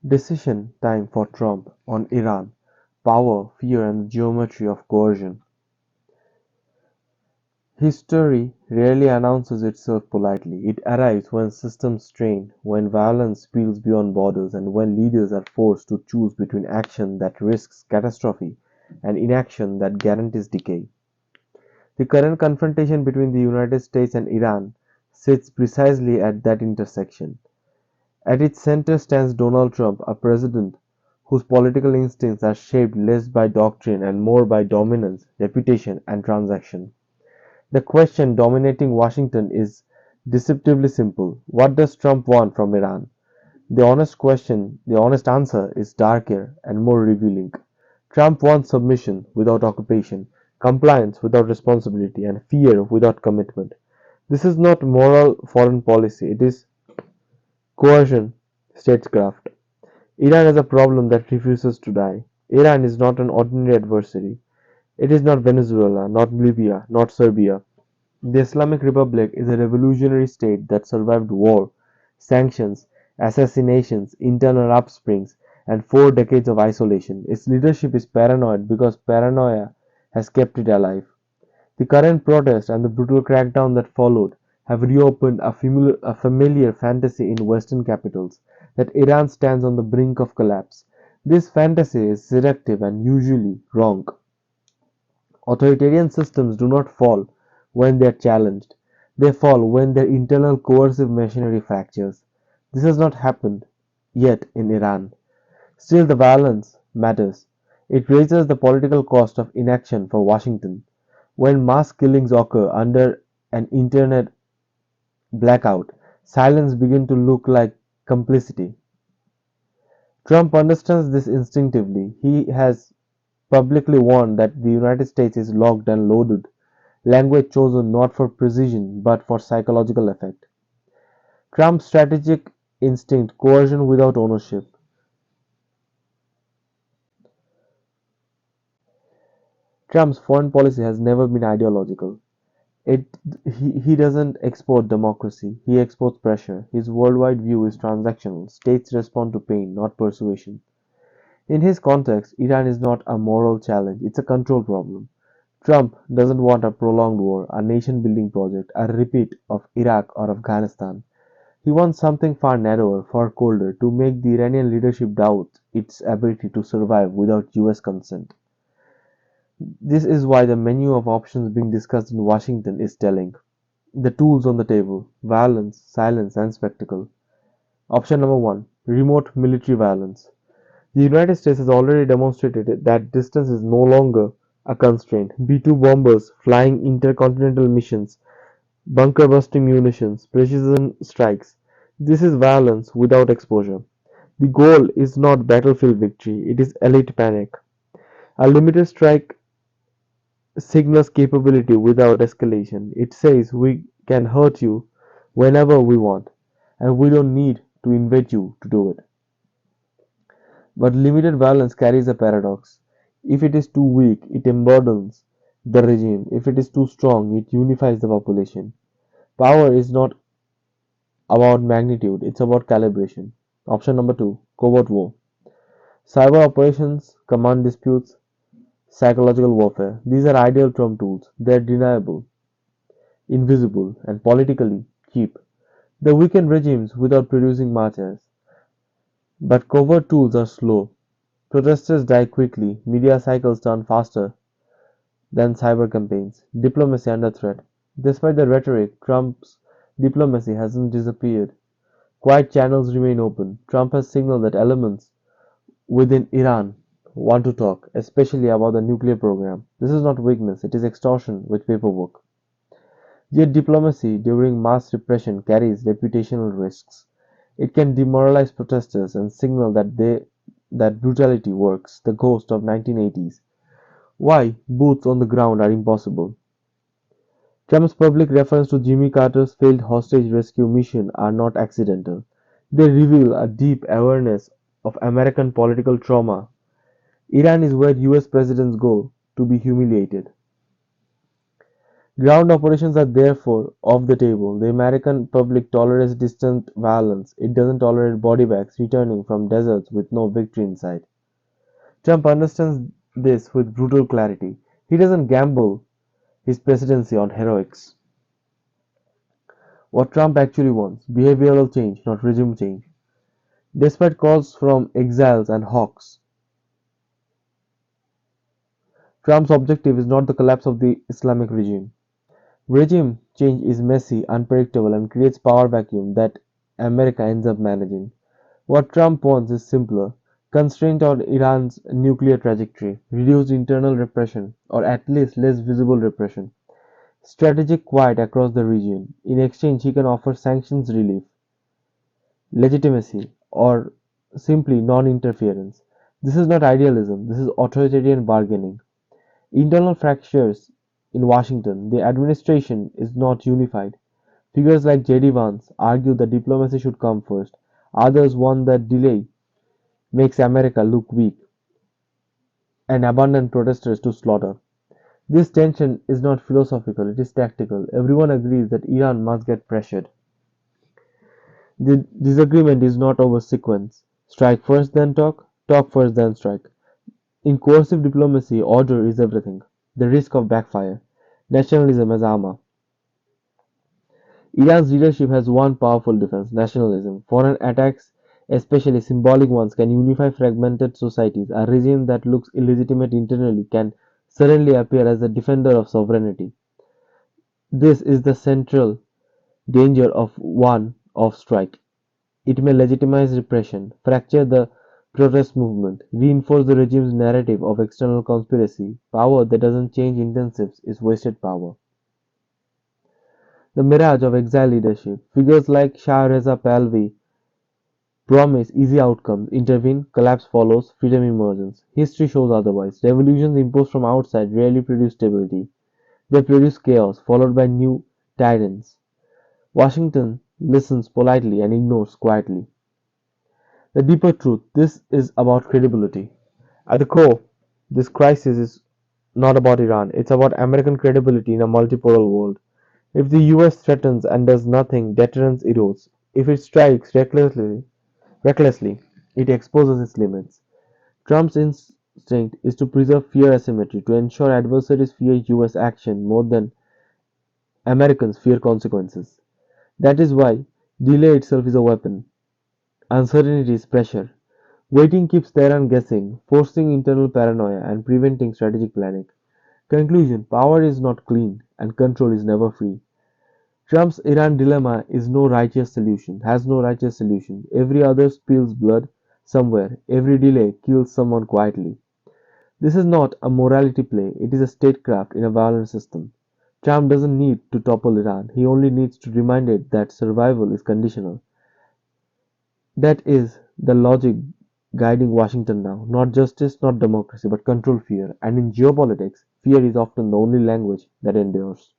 Decision time for Trump on Iran: power, fear and the geometry of coercion. History rarely announces itself politely. It arrives when systems strain, when violence spills beyond borders, and when leaders are forced to choose between action that risks catastrophe and inaction that guarantees decay. The current confrontation between the United States and Iran sits precisely at that intersection. At its center stands Donald Trump, a president whose political instincts are shaped less by doctrine and more by dominance, reputation, and transaction. The question dominating Washington is deceptively simple: what does Trump want from Iran? The honest answer is darker and more revealing. Trump wants submission without occupation, compliance without responsibility, and fear without commitment. This is not moral foreign policy, it is coercion statecraft. Iran is a problem that refuses to die. Iran is not an ordinary adversary. It is not Venezuela, not Libya, not Serbia. The Islamic Republic is a revolutionary state that survived war, sanctions, assassinations, internal upsprings, and 4 decades of isolation. Its leadership is paranoid because paranoia has kept it alive. The current protest and the brutal crackdown that followed have reopened a familiar fantasy in Western capitals that Iran stands on the brink of collapse. This fantasy is seductive and usually wrong. Authoritarian systems do not fall when they are challenged, they fall when their internal coercive machinery fractures. This has not happened yet in Iran. Still, the violence matters. It raises the political cost of inaction for Washington. When mass killings occur under an internet blackout, silence begins to look like complicity. Trump understands this instinctively. He has publicly warned that the United States is locked and loaded, language chosen not for precision but for psychological effect. Trump's strategic instinct, coercion without ownership. Trump's foreign policy has never been ideological. It, he doesn't export democracy, he exports pressure. His worldwide view is transactional. States respond to pain, not persuasion. In his context, Iran is not a moral challenge, it's a control problem. Trump doesn't want a prolonged war, a nation building project, a repeat of Iraq or Afghanistan. He wants something far narrower, far colder, to make the Iranian leadership doubt its ability to survive without US consent. This is why the menu of options being discussed in Washington is telling. The tools on the table: violence, silence, and spectacle. Option number one: remote military violence. The United States has already demonstrated that distance is no longer a constraint. B-2 bombers flying intercontinental missions, bunker busting munitions, precision strikes. This is violence without exposure. The goal is not battlefield victory, it is elite panic. A limited strike signals capability without escalation. It says we can hurt you whenever we want, and we don't need to invade you to do it. But limited violence carries a paradox. If it is too weak, it emboldens the regime. If it is too strong, it unifies the population. Power is not about magnitude, it's about calibration. Option number two: covert war. Cyber operations, command disputes, psychological warfare. These are ideal Trump tools. They are deniable, invisible, and politically cheap. They weaken regimes without producing martyrs. But covert tools are slow. Protesters die quickly. Media cycles turn faster than cyber campaigns. Diplomacy under threat. Despite the rhetoric, Trump's diplomacy hasn't disappeared. Quiet channels remain open. Trump has signaled that elements within Iran want to talk, especially about the nuclear program. This is not weakness, it is extortion with paperwork. Yet diplomacy during mass repression carries reputational risks. It can demoralize protesters and signal that brutality works, the ghost of 1980s. Why boots on the ground are impossible. Trump's public reference to Jimmy Carter's failed hostage rescue mission are not accidental. They reveal a deep awareness of American political trauma. Iran is where US presidents go to be humiliated. Ground operations are therefore off the table. The American public tolerates distant violence. It doesn't tolerate body bags returning from deserts with no victory in sight. Trump understands this with brutal clarity. He doesn't gamble his presidency on heroics. What Trump actually wants: behavioral change, not regime change. Despite calls from exiles and hawks, Trump's objective is not the collapse of the Islamic regime. Regime change is messy, unpredictable, and creates power vacuum that America ends up managing. What Trump wants is simpler: constraint on Iran's nuclear trajectory, reduced internal repression, or at least less visible repression, strategic quiet across the region. In exchange, he can offer sanctions relief, legitimacy, or simply non-interference. This is not idealism, this is authoritarian bargaining. Internal fractures in Washington: the administration is not unified. Figures like J.D. Vance argue that diplomacy should come first. Others want that delay makes America look weak and abandon protesters to slaughter. This tension is not philosophical, it is tactical. Everyone agrees that Iran must get pressured. The disagreement is not over sequence: strike first then talk, talk first then strike. In coercive diplomacy, order is everything. The risk of backfire. Nationalism as armor. Iran's leadership has one powerful defense: nationalism. Foreign attacks, especially symbolic ones, can unify fragmented societies. A regime that looks illegitimate internally can suddenly appear as a defender of sovereignty. This is the central danger of one off strike. It may legitimize repression, fracture the protest movement, reinforce the regime's narrative of external conspiracy. Power that doesn't change intensives is wasted power. The mirage of exile leadership. Figures like Shah Reza Pahlavi promise easy outcomes, intervene, collapse follows, freedom emerges. History shows otherwise. Revolutions imposed from outside rarely produce stability. They produce chaos, followed by new tyrants. Washington listens politely and ignores quietly. The deeper truth: this is about credibility. At the core, this crisis is not about Iran, it's about American credibility in a multipolar world. If the US threatens and does nothing, deterrence erodes. If it strikes recklessly, it exposes its limits. Trump's instinct is to preserve fear asymmetry, to ensure adversaries fear US action more than Americans fear consequences. That is why delay itself is a weapon. Uncertainty is pressure. Waiting keeps Tehran guessing, forcing internal paranoia and preventing strategic planning. Conclusion: power is not clean, and control is never free. Trump's Iran dilemma is no righteous solution, has no righteous solution. Every other spills blood somewhere, every delay kills someone quietly. This is not a morality play, it is a statecraft in a violent system. Trump doesn't need to topple Iran, he only needs to remind it that survival is conditional. That is the logic guiding Washington now. Not justice, not democracy, but control, fear. And in geopolitics, fear is often the only language that endures.